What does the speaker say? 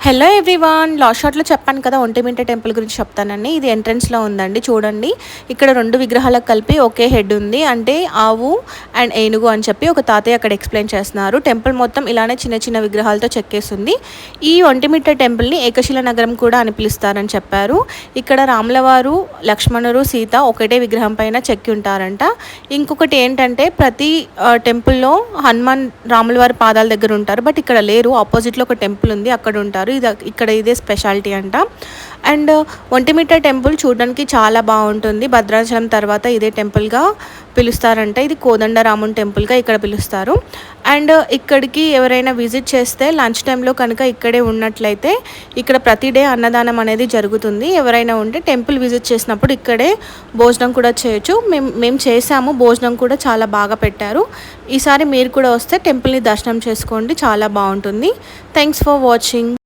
Hello everyone, last షాట్లో చెప్పాను కదా ఒంటిమిట్ట టెంపుల్ గురించి చెప్తానండి. ఇది ఎంట్రన్స్లో ఉందండి. చూడండి, ఇక్కడ రెండు విగ్రహాలకు కలిపి ఒకే హెడ్ ఉంది. అంటే ఆవు అండ్ ఏనుగు అని చెప్పి ఒక తాతయ్య అక్కడ ఎక్స్ప్లెయిన్ చేస్తున్నారు. టెంపుల్ మొత్తం ఇలానే చిన్న చిన్న విగ్రహాలతో చెక్కేస్తుంది. ఈ ఒంటిమిట్ట టెంపుల్ని ఏకశిల నగరం కూడా అని పిలుస్తారని చెప్పారు. ఇక్కడ రాములవారు, లక్ష్మణుడు, సీత ఒకటే విగ్రహం పైన చెక్కి ఉంటారంట. ఇంకొకటి ఏంటంటే ప్రతి టెంపుల్లో హనుమాన్ రాములవారి పాదాల దగ్గర ఉంటారు. బట్ ఇక్కడ లేరు. ఆపోజిట్లో ఒక టెంపుల్ ఉంది, అక్కడ ఉంటారు. ఇక్కడ ఇదే స్పెషాలిటీ అంట. అండ్ ఒంటిమిట్ట టెంపుల్ చూడడానికి చాలా బాగుంటుంది. భద్రాచలం తర్వాత ఇదే టెంపుల్గా పిలుస్తారంట. ఇది కోదండరాముని టెంపుల్గా ఇక్కడ పిలుస్తారు. అండ్ ఇక్కడికి ఎవరైనా విజిట్ చేస్తే లంచ్ టైంలో కనుక ఇక్కడే ఉన్నట్లయితే ఇక్కడ ప్రతి డే అన్నదానం అనేది జరుగుతుంది. ఎవరైనా ఉంటే టెంపుల్ విజిట్ చేసినప్పుడు ఇక్కడే భోజనం కూడా చేయొచ్చు. మేము చేసాము. భోజనం కూడా చాలా బాగా పెట్టారు. ఈసారి మీరు కూడా వస్తే టెంపుల్ని దర్శనం చేసుకోండి, చాలా బాగుంటుంది. Thanks for watching.